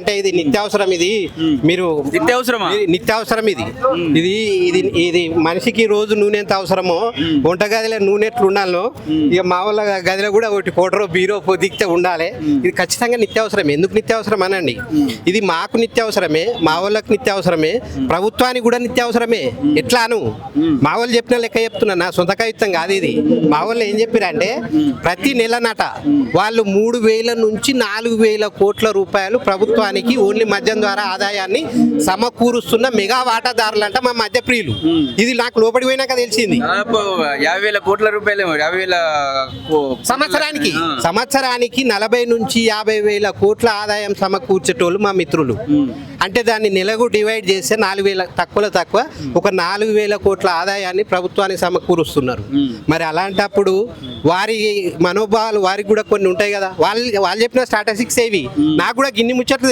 అంటే ఇది నిత్యావసరం, ఇది మీరు నిత్యావసరం ఇది ఇది ఇది ఇది మనిషికి రోజు నూనె ఎంత అవసరమో వంటగదిలో నూనె ఎట్లు ఉండాలో ఇక మా వాళ్ళ గదిలో కూడా ఒకటి కోటరో బీరో పొదిగితే ఉండాలి. ఇది ఖచ్చితంగా నిత్యావసరమే. ఎందుకు నిత్యావసరం అనండి, ఇది మాకు నిత్యావసరమే, మా వాళ్ళకి నిత్యావసరమే, ప్రభుత్వానికి కూడా నిత్యావసరమే. ఎట్లాను మా వాళ్ళు చెప్పిన లెక్క చెప్తున్నా, నా సొంత కవిత్వం కాదు ఇది. మా వాళ్ళు ఏం చెప్పారంటే ప్రతి నెలనట వాళ్ళు 3,000 నుంచి 4,000 కోట్ల రూపాయలు ప్రభుత్వానికి ఓన్లీ మద్యం ద్వారా ఆదాయాన్ని సమకూరుస్తున్న మెగా వాటాదారులంట మా మద్య ప్రియులు. ఇది నాకు లోపడి పోయినాక తెలిసింది. 50,000 కోట్ల రూపాయలు, 50,000 సంవత్సరానికి 40 నుంచి 50,000 కోట్ల ఆదాయం సమకూర్చేటోళ్ళు మా మిత్రులు. అంటే దాన్ని నెలకు డివైడ్ చేస్తే 4,000 తక్కువ ఒక 4,000 కోట్ల ఆదాయాన్ని ప్రభుత్వానికి సమకూరుస్తున్నారు. మరి అలాంటప్పుడు వారి మనోభావాలు వారికి కూడా కొన్ని ఉంటాయి కదా. వాళ్ళు చెప్పిన స్టాటిస్టిక్స్ ఏవి నాకు కూడా గిన్ని ముచ్చట్లు